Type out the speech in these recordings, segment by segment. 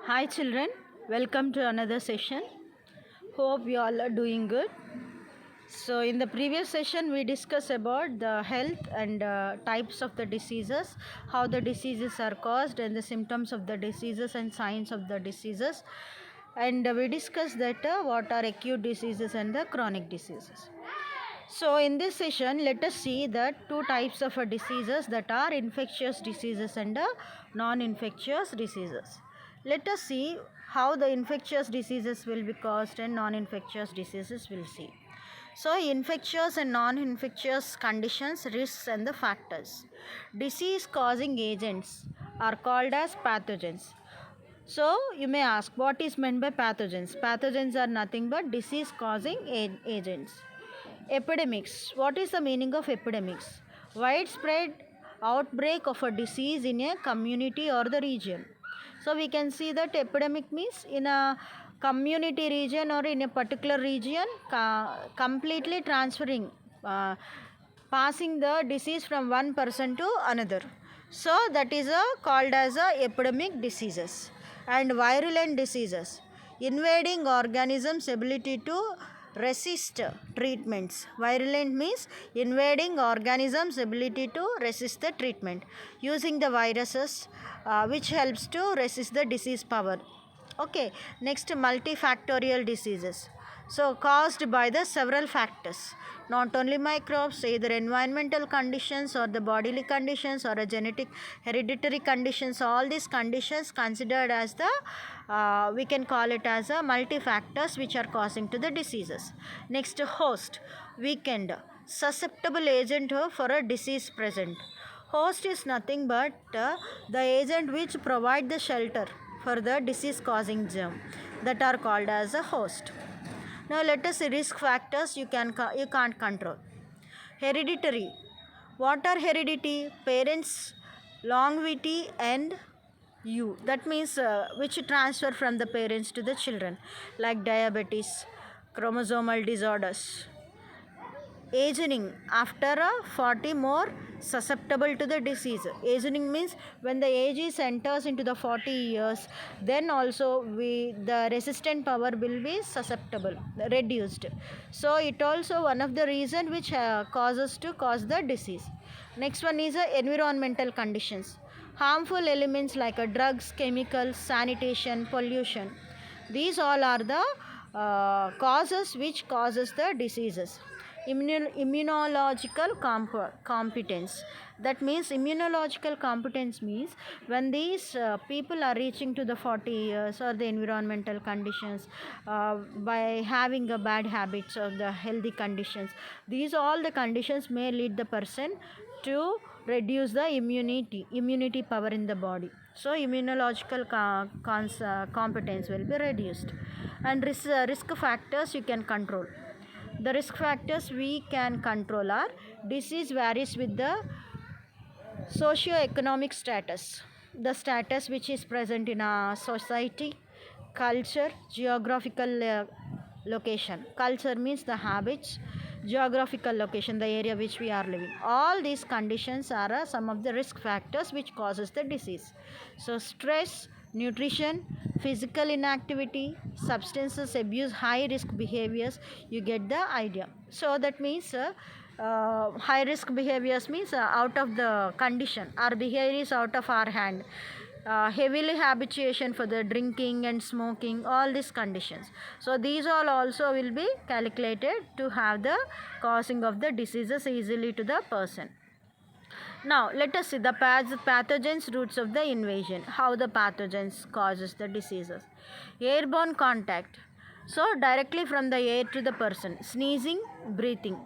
Hi children, welcome to another session. Hope you all are doing good. So in the previous session we discussed about the health and types of the diseases, how the diseases are caused and the symptoms of the diseases and signs of the diseases. And we discussed that what are acute diseases and the chronic diseases. So in this session, let us see the two types of diseases, that are infectious diseases and non-infectious diseases. Let us see how the infectious diseases will be caused and non-infectious diseases will see. So infectious and non-infectious conditions, risks and the factors. Disease causing agents are called as pathogens. So you may ask, what is meant by pathogens? Pathogens are nothing but disease causing agents. Epidemics. What is the meaning of epidemics? Widespread outbreak of a disease in a community or the region. So we can see that epidemic means in a community region or in a particular region, completely transferring, passing the disease from one person to another. So that is called as epidemic diseases. And virulent diseases, invading organisms' ability to resist treatments. Virulent means invading organisms' ability to resist the treatment, using the viruses which helps to resist the disease power. Okay, next, multifactorial diseases. So caused by the several factors, not only microbes, either environmental conditions or the bodily conditions or a genetic hereditary conditions. All these conditions considered as the we can call it as a multifactors which are causing to the diseases. Next, host, weakened, susceptible agent for a disease present. Host is nothing but the agent which provide the shelter for the disease causing germ, that are called as a host. Now let us see risk factors you can't control. Hereditary. What are heredity? Parents, longevity and you. That means which transfer from the parents to the children, like diabetes, chromosomal disorders. Aging, after 40 more susceptible to the disease. Aging means when the age is enters into the 40 years, then also the resistant power will be susceptible, reduced. So it also one of the reason which causes to cause the disease. Next one is environmental conditions, harmful elements like drugs, chemicals, sanitation, pollution. These all are the causes which causes the diseases. Immunological competence, that means immunological competence means when these people are reaching to the 40 years or the environmental conditions, by having a bad habits or the healthy conditions, these all the conditions may lead the person to reduce the immunity power in the body. So immunological competence will be reduced. And risk factors you can control. The risk factors we can control are: disease varies with the socio-economic status, the status which is present in our society, culture, geographical location. Culture means the habits, geographical location, the area which we are living. All these conditions are some of the risk factors which causes the disease. So stress, nutrition, physical inactivity, substances abuse, high risk behaviors, you get the idea. So that means high risk behaviors means out of the condition, our behavior is out of our hand. Heavily habituation for the drinking and smoking, all these conditions. So these all also will be calculated to have the causing of the diseases easily to the person. Now let us see the pathogens, routes of the invasion, how the pathogens causes the diseases. Airborne contact, so directly from the air to the person. Sneezing, breathing,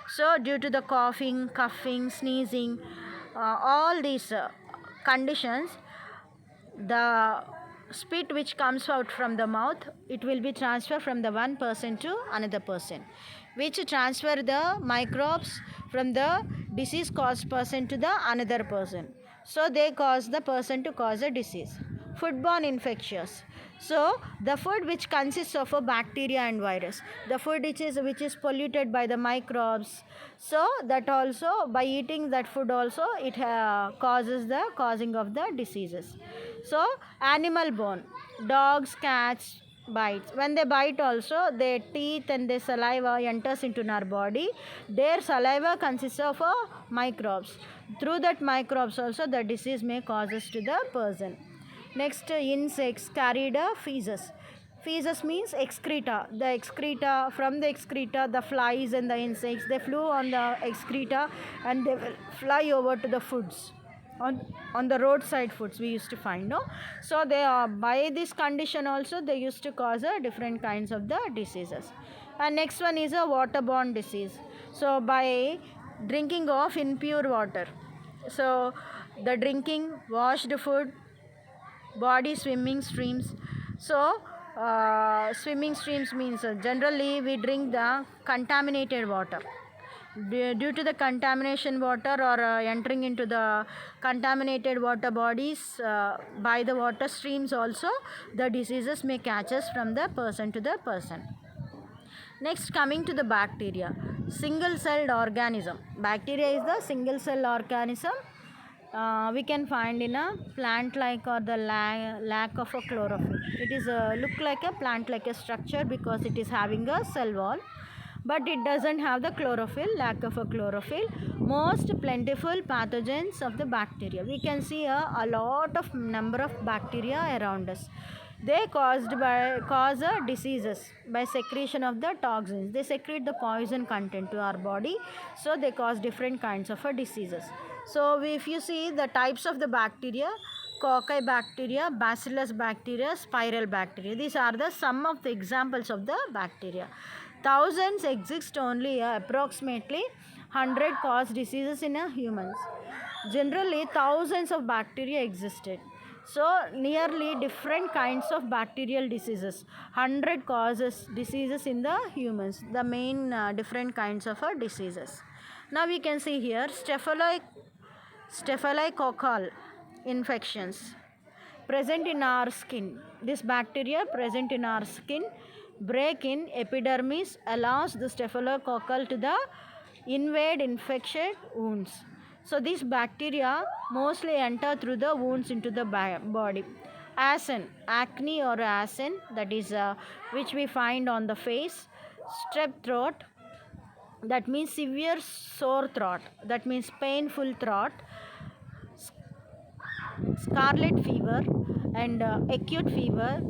so due to the coughing, coughing, sneezing, all these conditions, the spit which comes out from the mouth, it will be transferred from the one person to another person, which transfer the microbes from the disease caused person to the another person. So they cause the person to cause a disease. Foodborne infectious. So the food which consists of a bacteria and virus, the food which is polluted by the microbes, so that also by eating that food also it causes the causing of the diseases. So animal borne, dogs, cats bites. When they bite also, their teeth and their saliva enters into our body. Their saliva consists of microbes. Through that microbes also the disease may causes to the person. Next, insects carried a feces. Feces means excreta. The excreta, from the excreta, the flies and the insects, they flew on the excreta and they will fly over to the foods. On the roadside foods we used to find, no. So they are, by this condition also they used to cause different kinds of the diseases. And next one is a waterborne disease. So by drinking of impure water, so the drinking washed food, body swimming streams. So swimming streams means generally we drink the contaminated water. Due to the contamination water or entering into the contaminated water bodies by the water streams also, the diseases may catch us from the person to the person. Next, coming to the bacteria, single celled organism. Bacteria is the single cell organism we can find in a plant like or the lack of a chlorophyll. It is look like a plant like a structure because it is having a cell wall, but it doesn't have the chlorophyll, lack of a chlorophyll. Most plentiful pathogens of the bacteria, we can see a lot of number of bacteria around us. They cause diseases by secretion of the toxins. They secrete the poison content to our body, so they cause different kinds of diseases. So if you see the types of the bacteria, cocci bacteria, bacillus bacteria, spiral bacteria, these are the some of the examples of the bacteria. Thousands exist, only approximately 100 cause diseases in humans. Generally thousands of bacteria existed. So nearly different kinds of bacterial diseases, 100 causes diseases in the humans, the main different kinds of diseases. Now we can see here staphylococcal infections present in our skin. This bacteria present in our skin break in epidermis, allows the staphylococcal to the invade infected wounds. So these bacteria mostly enter through the wounds into the body. Acne or acne, that is which we find on the face. Strep throat, that means severe sore throat, that means painful throat. Scarlet fever and acute fever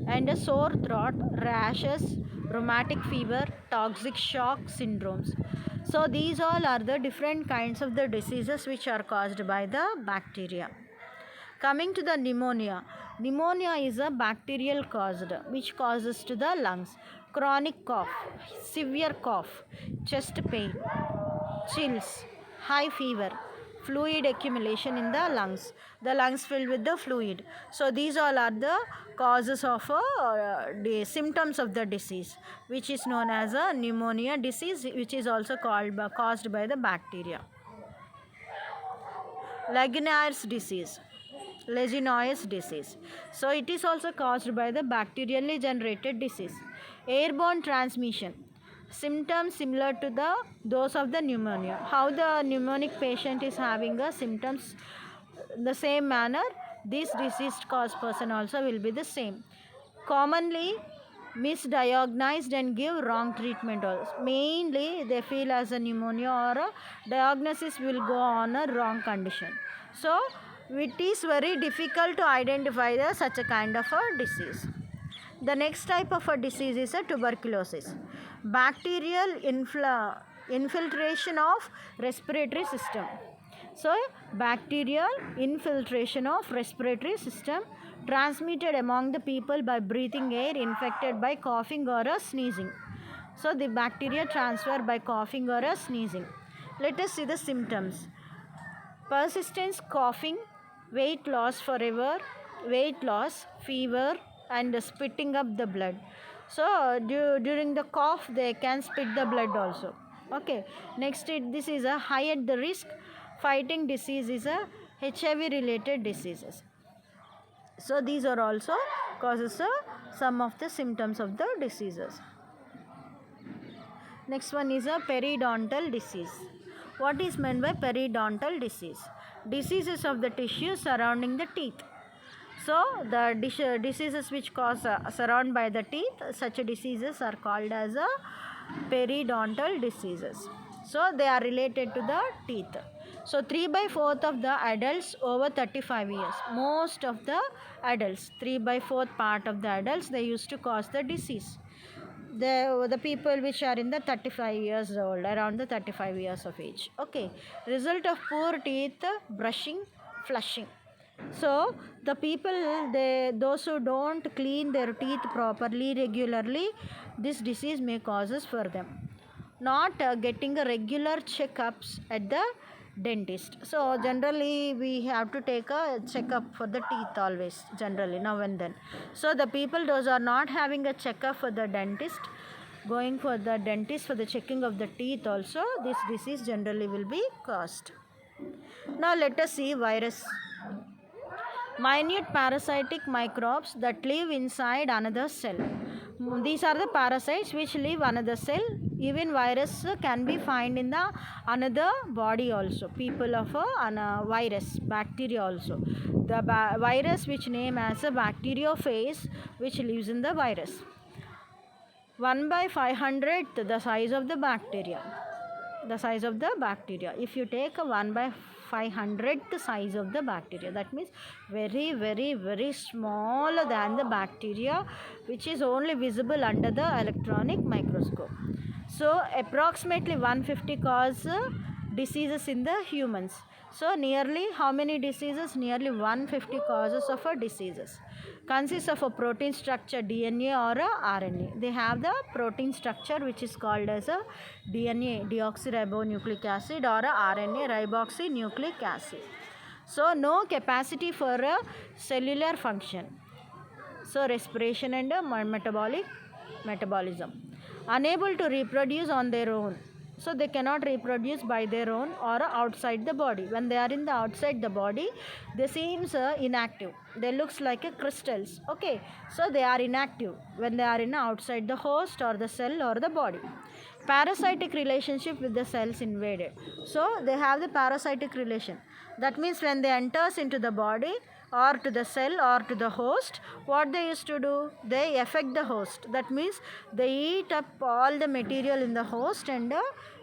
and a sore throat, rashes, rheumatic fever, toxic shock syndromes. So these all are the different kinds of the diseases which are caused by the bacteria. Coming to the pneumonia. Pneumonia is a bacterial caused which causes to the lungs. Chronic cough, severe cough, chest pain, chills, high fever, fluid accumulation in the lungs filled with the fluid. So these all are the causes of the symptoms of the disease, which is known as a pneumonia disease, which is also caused by the bacteria. Legionnaires disease. So it is also caused by the bacterially generated disease. Airborne transmission. Symptoms similar to those of the pneumonia. How the pneumonic patient is having symptoms the same manner, this diseased cause person also will be the same. Commonly misdiagnosed and give wrong treatment also. Mainly they feel as a pneumonia or a diagnosis will go on a wrong condition. So it is very difficult to identify such a kind of a disease. The next type of a disease is a tuberculosis. Bacterial infiltration of respiratory system. So bacterial infiltration of respiratory system transmitted among the people by breathing air infected by coughing or sneezing. So the bacteria transfer by coughing or sneezing. Let us see the symptoms. Persistent coughing, weight loss forever, fever, and spitting up the blood. So during the cough they can spit the blood also. Okay. Next, this is a high at the risk. Fighting disease is a HIV related diseases. So these are also causes some of the symptoms of the diseases. Next one is a periodontal disease. What is meant by periodontal disease? Diseases of the tissue surrounding the teeth. So the diseases which cause surround by the teeth, such diseases are called as periodontal diseases. So they are related to the teeth. So 3/4 of the adults over 35 years, most of the adults, 3/4 part of the adults, they used to cause the disease. The people which are in the 35 years old, around the 35 years of age. Okay. Result of poor teeth brushing, flushing. So the people, those who don't clean their teeth properly regularly, this disease may causes for them. Not getting a regular checkups at the dentist. So generally we have to take a checkup for the teeth always, generally, now and then. So the people those are not having a checkup for the dentist, going for the dentist for the checking of the teeth also, this disease generally will be caused. Now let us see virus. Minute parasitic microbes that live inside another cell. These are the parasites which live another cell. Even virus can be found in the another body also. People of a virus, bacteria also. The virus which name as a bacteriophage which lives in the virus. 1/500th the size of the bacteria. The size of the bacteria. If you take a 1/500th size of the bacteria, that means very, very, very small than the bacteria which is only visible under the electronic microscope. So approximately 150 cause diseases in the humans. So nearly how many diseases? Nearly 150 causes of diseases. Consists of a protein structure DNA or a RNA. They have the protein structure which is called as a DNA, deoxyribonucleic acid, or a RNA, riboxynucleic acid. So no capacity for a cellular function. So respiration and metabolism. Unable to reproduce on their own. So they cannot reproduce by their own or outside the body. When they are in the outside the body, they seems inactive. They looks like crystals. Okay. So they are inactive when they are in outside the host or the cell or the body. Parasitic relationship with the cells invaded. So they have the parasitic relation. That means when they enters into the body or to the cell or to the host, what they used to do? They affect the host. That means they eat up all the material in the host and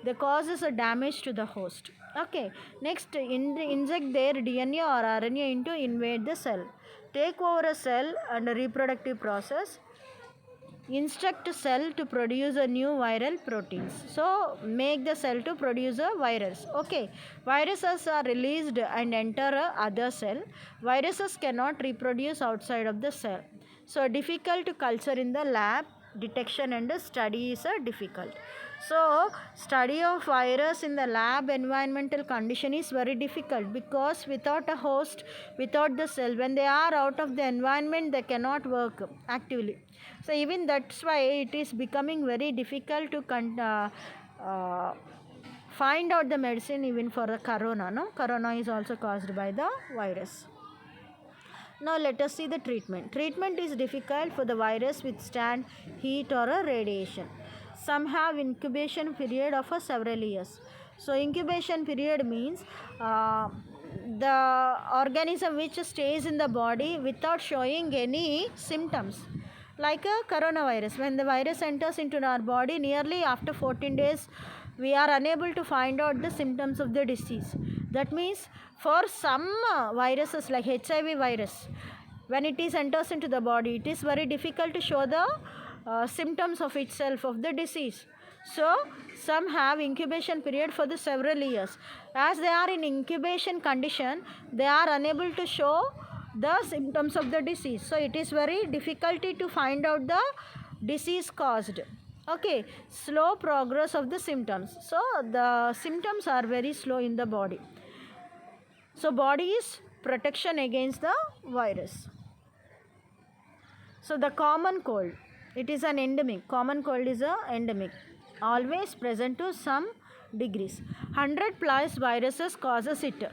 they causes a damage to the host. Okay. Next, inject their DNA or RNA into invade the cell. Take over a cell and a reproductive process. Instruct cell to produce a new viral proteins. So make the cell to produce a virus. Okay. Viruses are released and enter a other cell. Viruses cannot reproduce outside of the cell. So difficult to culture in the lab. Detection and study is difficult. So study of virus in the lab environmental condition is very difficult because without a host, without the cell, when they are out of the environment, they cannot work actively. So even that's why it is becoming very difficult to find out the medicine even for the corona. No, corona is also caused by the virus. Now let us see the treatment. Treatment is difficult for the virus withstand heat or a radiation. Some have incubation period of several years. So incubation period means the organism which stays in the body without showing any symptoms. Like a coronavirus, when the virus enters into our body, nearly after 14 days, we are unable to find out the symptoms of the disease. That means for some viruses like HIV virus, when it is enters into the body, it is very difficult to show the symptoms of itself of the disease. So some have incubation period for the several years. As they are in incubation condition, they are unable to show the symptoms of the disease. So it is very difficulty to find out the disease caused. Okay, slow progress of the symptoms. So the symptoms are very slow in the body. So body is protection against the virus. So the common cold, it is an endemic. Common cold is a endemic, always present to some degrees. 100 plus viruses causes it.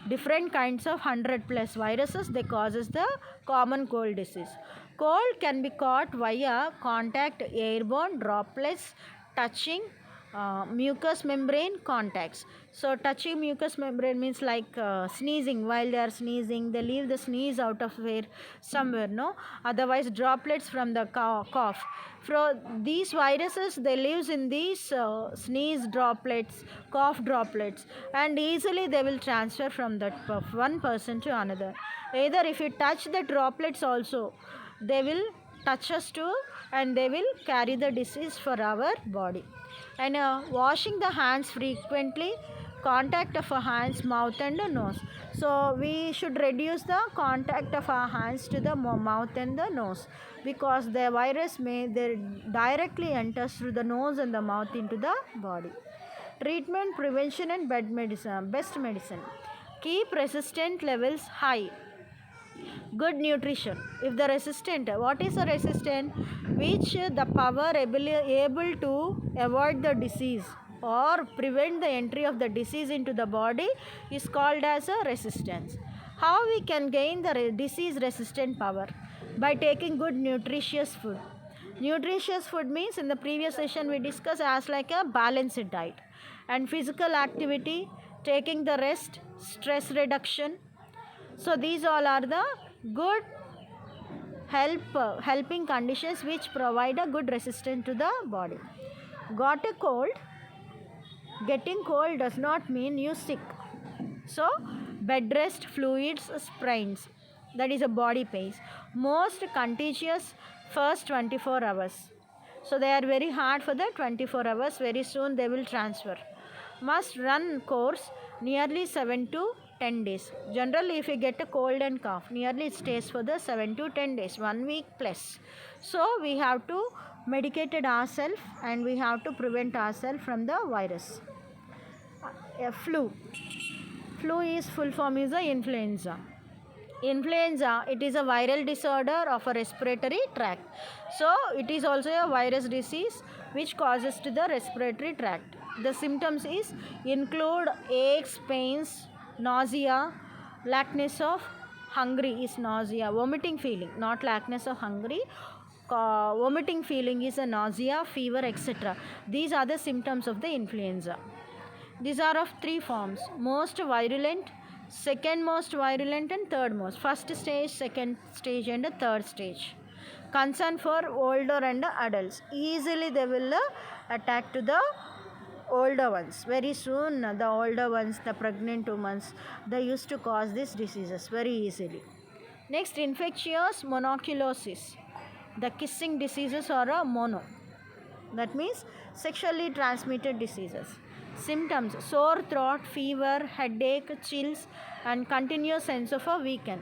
different kinds of 100 plus viruses, they causes the common cold disease. Cold can be caught via contact, airborne droplets, touching, mucous membrane contacts. So touching mucous membrane means like sneezing. While they are sneezing, they leave the sneeze out of where somewhere, no, otherwise droplets from the cough. From these viruses, they lives in these sneeze droplets, cough droplets, and easily they will transfer from that one person to another. Either if you touch the droplets also, they will touch us too, and they will carry the disease for our body. And washing the hands frequently, contact of our hands, mouth and nose. So we should reduce the contact of our hands to the mouth and the nose, because the virus may directly enters through the nose and the mouth into the body. Treatment, prevention and best medicine. Keep resistant levels high. Good nutrition. If the resistant, what is a resistant? Which the power able to avoid the disease or prevent the entry of the disease into the body is called as a resistance. How we can gain the disease resistant power? By taking good nutritious food. Nutritious food means, in the previous session we discussed as like a balanced diet, and physical activity, taking the rest, stress reduction. So these all are the good helping conditions which provide a good resistance to the body. Got a cold? Getting cold does not mean you sick. So bed rest, fluids, sprains, that is a body pains, most contagious first 24 hours. So they are very hard for the 24 hours. Very soon they will transfer. Must run course nearly 7 to 10 days. Generally, if you get a cold and cough, nearly it stays for the 7 to 10 days, 1 week plus. So we have to medicate ourselves, and we have to prevent ourselves from the virus. Flu. Flu is full form is a influenza. Influenza, it is a viral disorder of a respiratory tract. So it is also a virus disease which causes to the respiratory tract. The symptoms is include aches, pains, nausea, lackness of hungry is nausea, vomiting feeling, not lackness of hungry. Vomiting feeling is a nausea, fever, etc. These are the symptoms of the influenza. These are of 3 forms: most virulent, second most virulent, and third most. First stage, second stage, and third stage. Concern for older and adults. Easily they will attack to the older ones. Very soon the older ones, the pregnant women, they used to cause these diseases very easily. Next, infectious mononucleosis. The kissing diseases are a mono. That means sexually transmitted diseases. Symptoms: sore throat, fever, headache, chills, and continuous sense of a weaken.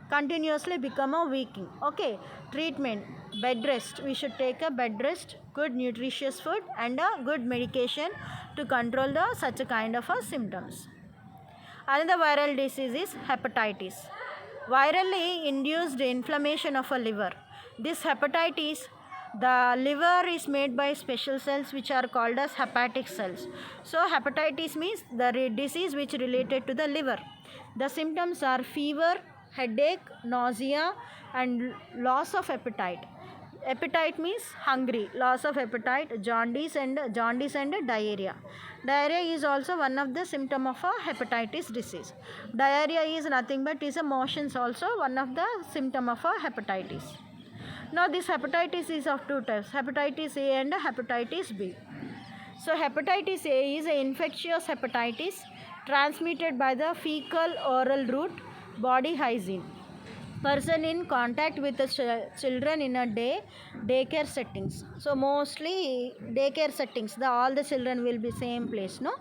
Continuously become a weakening. Okay. Treatment: bed rest. We should take a bed rest, good nutritious food, and a good medication to control the such a kind of a symptoms. Another viral disease is hepatitis. Virally induced inflammation of a liver. This hepatitis, the liver is made by special cells which are called as hepatic cells. So hepatitis means the disease which related to the liver. The symptoms are fever, headache, nausea, and loss of appetite. Appetite means hungry, loss of appetite, jaundice and diarrhea. Diarrhea is also one of the symptom of a hepatitis disease. Diarrhea is nothing but is a motions, also one of the symptom of a hepatitis. Now this hepatitis is of 2 types, hepatitis A and hepatitis B. So hepatitis A is an infectious hepatitis transmitted by the fecal oral route, body hygiene. Person in contact with the children in a daycare settings. So mostly daycare settings, all the children will be same place, no?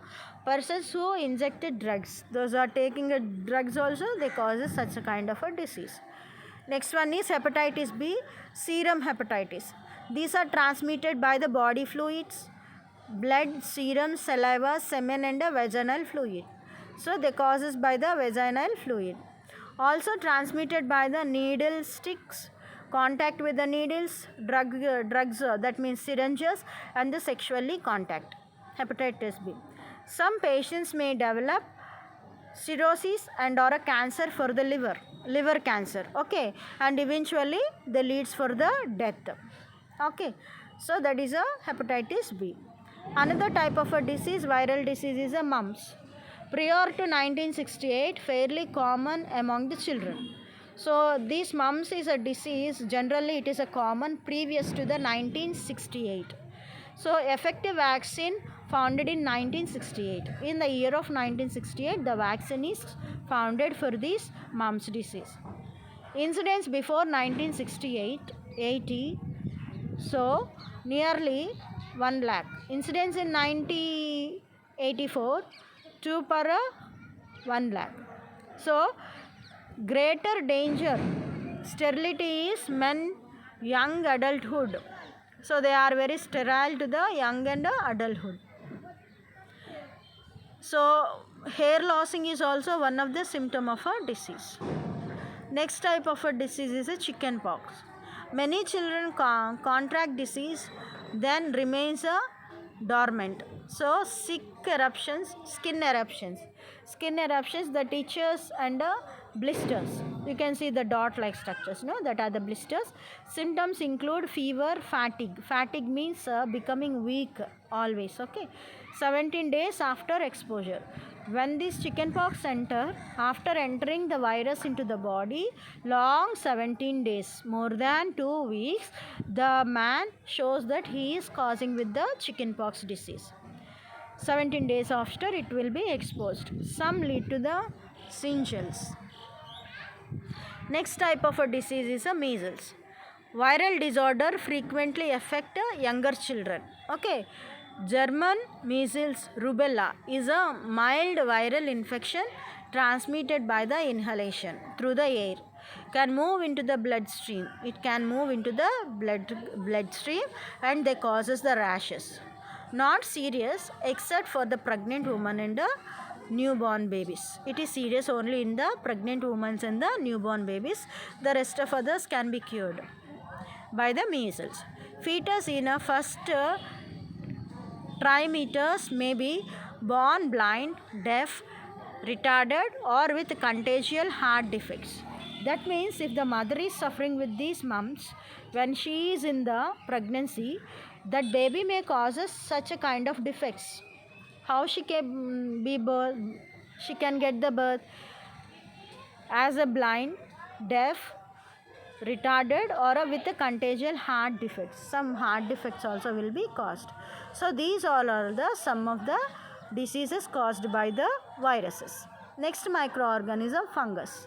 Persons who injected drugs, those are taking drugs also, they causes such a kind of a disease. Next one is hepatitis B, serum hepatitis. These are transmitted by the body fluids, blood, serum, saliva, semen, and vaginal fluid. So they causes by the vaginal fluid. Also transmitted by the needle sticks, contact with the needles, drugs, that means syringes, and the sexually contact. Hepatitis B. Some patients may develop cirrhosis and or a cancer for the liver cancer, okay, and eventually they leads for the death, okay. So that is a hepatitis B. Another type of a disease, viral disease, is a mumps. Prior to 1968, fairly common among the children. So this mumps is a disease, generally it is a common previous to the 1968. So effective vaccine founded in 1968. In the year of 1968, the vaccine is founded for this mumps disease. Incidence before 1968, 80, so nearly 1 lakh. Incidence in 1984, 2 per 1 lakh. So greater danger, sterility is men, young adulthood. So they are very sterile to the young and adulthood. So hair lossing is also one of the symptom of a disease. Next type of a disease is a chicken pox. Many children contract disease, then remains dormant. So skin eruptions, the teachers and blisters. You can see the dot-like structures, no? That are the blisters. Symptoms include fever, fatigue. Fatigue means becoming weak always, okay. 17 days after exposure. When this chickenpox enter, after entering the virus into the body, long 17 days, more than 2 weeks, the man shows that he is causing with the chickenpox disease. 17 days after it will be exposed. Some lead to the shingles. Next type of a disease is a measles. Viral disorder frequently affect younger children. Okay. German measles rubella is a mild viral infection transmitted by the inhalation through the air. Can move into the bloodstream. It can move into the bloodstream and they causes the rashes. Not serious except for the pregnant woman and the newborn babies. It is serious only in the pregnant women and the newborn babies. The rest of others can be cured by the measles. Fetus in a first trimesters may be born blind, deaf, retarded, or with contagious heart defects. That means if the mother is suffering with these mumps, when she is in the pregnancy, that baby may causes such a kind of defects. How she can be birth? She can get the birth as a blind, deaf, retarded, or with a contagious heart defects. Some heart defects also will be caused. So these all are the some of the diseases caused by the viruses. Next microorganism, fungus.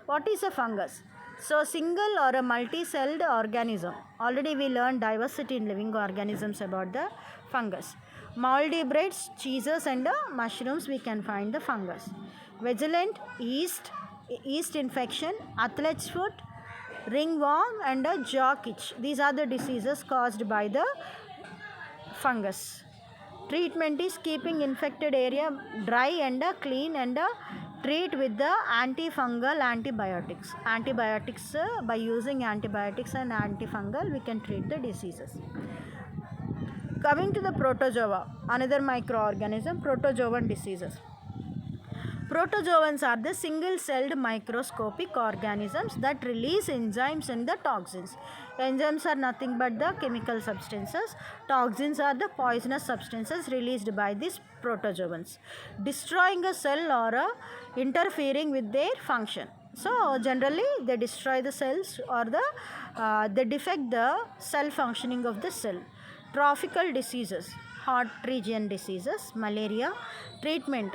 What is a fungus? So single or a multi-celled organism. Already we learned diversity in living organisms about the fungus. Moldy breads, cheeses and mushrooms we can find the fungus. Vigilant, yeast infection, athlete's foot, ringworm and a jaw itch. These are the diseases caused by the fungus. Treatment is keeping infected area dry and clean and treat with the antifungal antibiotics. Antibiotics, by using antibiotics and antifungal we can treat the diseases. Coming to the protozoa, another microorganism, protozoan diseases. Protozoans are the single-celled microscopic organisms that release enzymes and the toxins. Enzymes are nothing but the chemical substances. Toxins are the poisonous substances released by these protozoans, destroying a cell or interfering with their function. So generally they destroy the cells or they defect the cell functioning of the cell. Trophical diseases, heart region diseases, malaria. Treatment: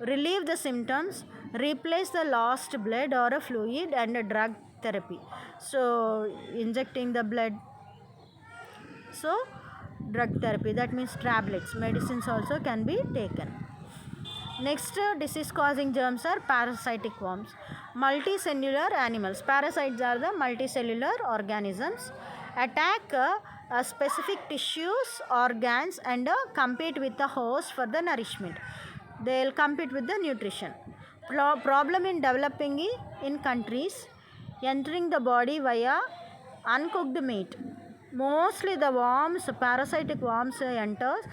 relieve the symptoms, replace the lost blood or a fluid, and a drug therapy. So injecting the blood. So drug therapy, that means tablets. Medicines also can be taken. Next disease causing germs are parasitic worms. Multicellular animals. Parasites are the multicellular organisms. Attack specific tissues, organs and compete with the host for the nourishment. They will compete with the nutrition. Problem in developing in countries entering the body via uncooked meat. Mostly the worms, parasitic worms enters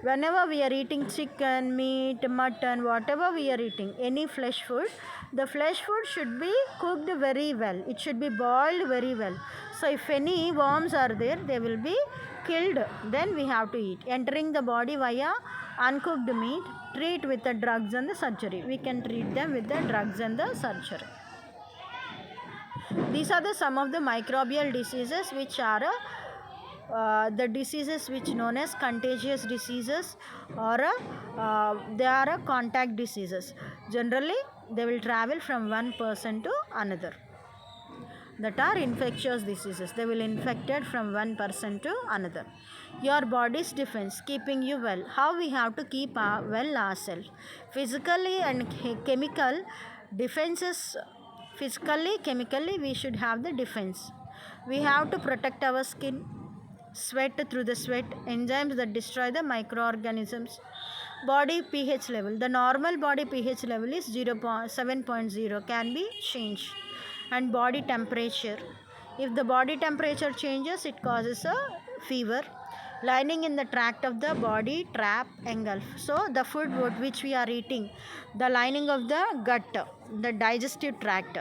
Whenever we are eating chicken, meat, mutton, whatever we are eating, any flesh food, the flesh food should be cooked very well. It should be boiled very well. So if any worms are there, they will be killed. Then we have to eat. Entering the body via uncooked meat, treat with the drugs and the surgery. We can treat them with the drugs and the surgery. These are some of the microbial diseases which are the diseases which known as contagious diseases, or they are contact diseases. Generally, they will travel from one person to another. That are infectious diseases. They will infected from one person to another. Your body's defense, keeping you well. How we have to keep well ourselves? Physically and chemical defenses. Physically, chemically, we should have the defense. We have to protect our skin. Sweat through the sweat, enzymes that destroy the microorganisms. Body pH level. The normal body pH level is 7.0, can be changed. And body temperature. If the body temperature changes, it causes a fever. Lining in the tract of the body, trap, engulf. So the food which we are eating, the lining of the gut, the digestive tract,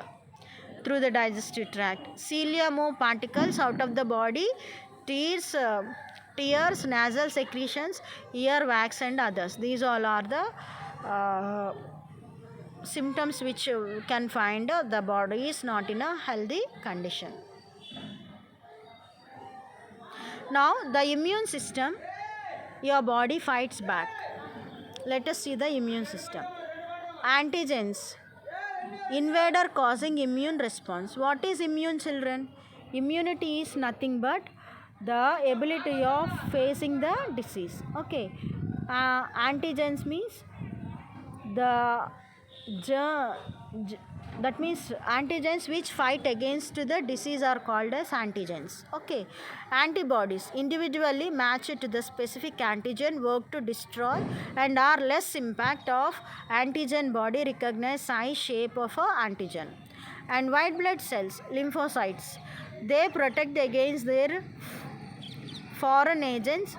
through the digestive tract. Cilia move particles out of the body, tears, nasal secretions, ear wax and others. These all are the symptoms which you can find the body is not in a healthy condition. Now the immune system, your body fights back. Let us see the immune system. Antigens, invader causing immune response. What is immune, children? Immunity is nothing but the ability of facing the disease. Okay. Antigens means the that means antigens which fight against the disease are called as antigens. Okay. Antibodies individually match to the specific antigen, work to destroy and are less impact of antigen body recognize size shape of a antigen. And white blood cells, lymphocytes, they protect against their foreign agents,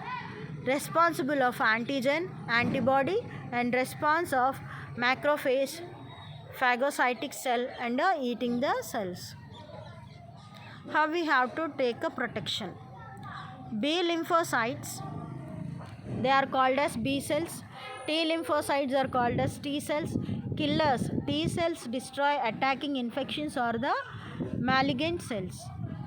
responsible of antigen, antibody and response of macrophage, phagocytic cell and eating the cells. How we have to take a protection? B lymphocytes, they are called as B cells. T lymphocytes are called as T cells. Killers, T cells destroy attacking infections or the malignant cells.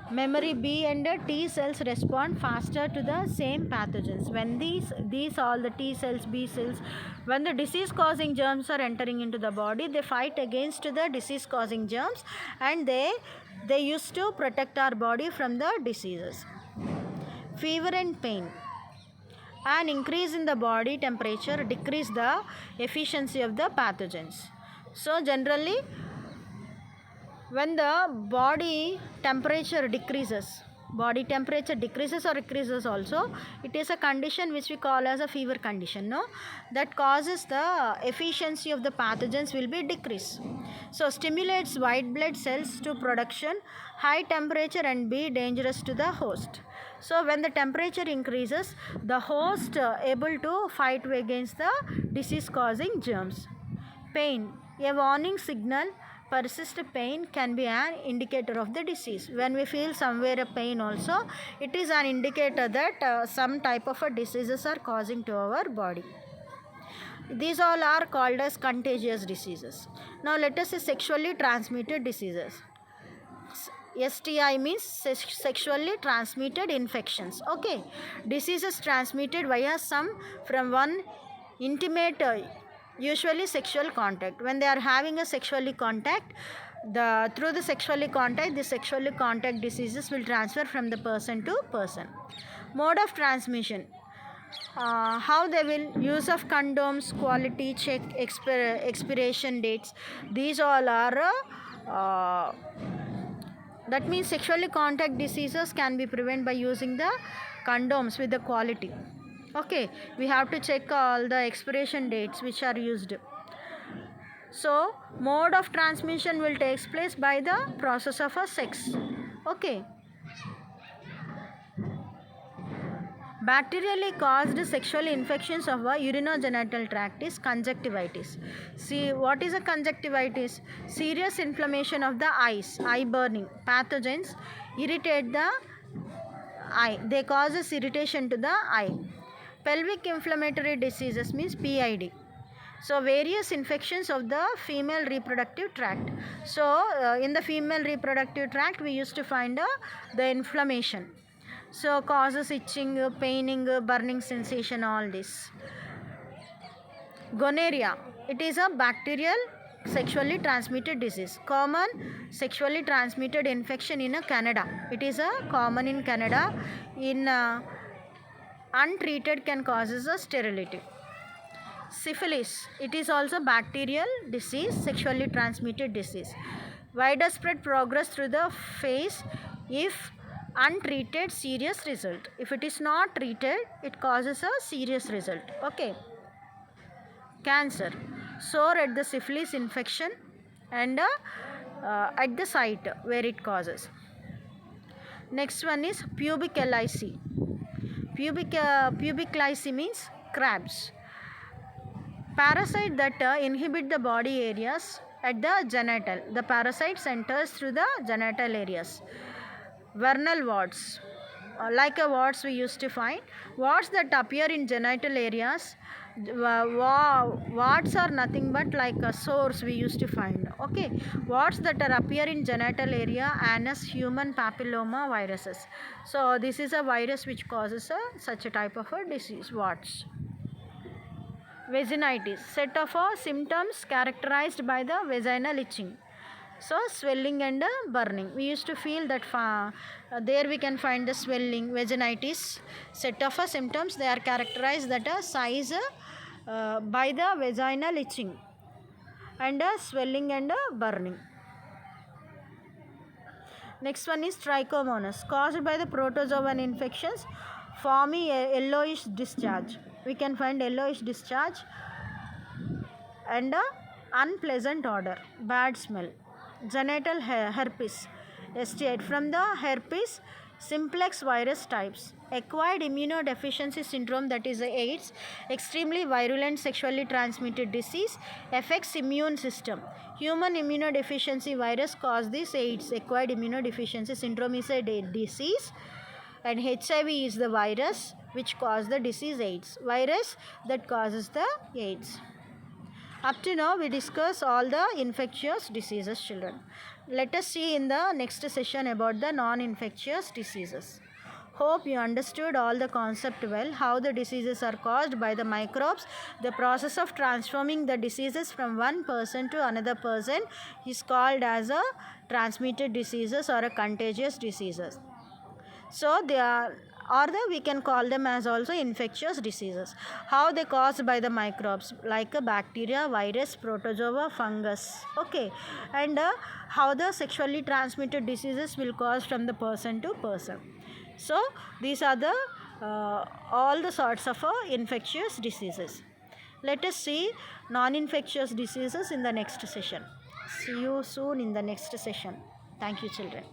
Memory B and T cells respond faster to the same pathogens. When these all the T cells, B cells, when the disease causing germs are entering into the body, they fight against the disease causing germs and they used to protect our body from the diseases. Fever and pain. An increase in the body temperature decrease the efficiency of the pathogens. So generally, when the body temperature decreases or increases also, it is a condition which we call as a fever condition, no? That causes the efficiency of the pathogens will be decreased. So stimulates white blood cells to production, high temperature and be dangerous to the host. So when the temperature increases, the host able to fight against the disease causing germs. Pain, a warning signal. Persistent pain can be an indicator of the disease. When we feel somewhere a pain also, it is an indicator that some type of diseases are causing to our body. These all are called as contagious diseases. Now let us say sexually transmitted diseases. STI means sexually transmitted infections. Okay. Diseases transmitted via some from one intimate usually sexual contact. When they are having a sexually contact, through the sexually contact diseases will transfer from the person to person. Mode of transmission. How they will use of condoms, quality check, expiration dates. These all are that means sexually contact diseases can be prevented by using the condoms with the quality. Okay, we have to check all the expiration dates which are used. So, mode of transmission will take place by the process of a sex. Okay. Bacterially caused sexual infections of the urinogenital tract is conjunctivitis. See, what is a conjunctivitis? Serious inflammation of the eyes, eye burning. Pathogens irritate the eye. They causes irritation to the eye. Pelvic inflammatory diseases means PID. So various infections of the female reproductive tract. So in the female reproductive tract we used to find the inflammation. So causes itching, paining, burning sensation, all this. Gonorrhea. It is a bacterial sexually transmitted disease. Common sexually transmitted infection in Canada. It is a common in Canada. In untreated can causes a sterility. Syphilis. It is also bacterial disease, sexually transmitted disease. Widespread progress through the face if untreated, serious result. If it is not treated, it causes a serious result. Okay. Cancer. Sore at the syphilis infection and at the site where it causes. Next one is pubic lycie. Pubic lycie means crabs. Parasite that inhibit the body areas at the genital. The parasite enters through the genital areas. Vernal warts, like a warts we used to find. Warts that appear in genital areas. Warts are nothing but like sores we used to find. Okay, warts that are appear in genital area, anus, human papilloma viruses. So this is a virus which causes such a type of a disease, warts. Vaginitis, set of symptoms characterized by the vaginal itching. So swelling and burning. We used to feel that there we can find the swelling, vaginitis, set of symptoms. They are characterized that size by the vaginal itching and swelling and burning. Next one is trichomonas, caused by the protozoan infections, forming a yellowish discharge. We can find yellowish discharge and unpleasant odor, bad smell. Genital herpes, STI from the herpes simplex virus types. Acquired immunodeficiency syndrome, that is AIDS, extremely virulent sexually transmitted disease, affects immune system. Human immunodeficiency virus cause this AIDS. Acquired immunodeficiency syndrome is a disease and HIV is the virus which causes the disease AIDS. Virus that causes the AIDS. Up to now we discuss all the infectious diseases, children. Let us see in the next session about the non-infectious diseases. Hope you understood all the concept well, how the diseases are caused by the microbes. The process of transforming the diseases from one person to another person is called as a transmitted diseases or a contagious diseases. So they are, or we can call them as also infectious diseases. How they caused by the microbes like a bacteria, virus, protozoa, fungus. Okay, and how the sexually transmitted diseases will cause from the person to person. So these are the all the sorts of infectious diseases. Let us see non-infectious diseases in the next session. See you soon in the next session. Thank you, children.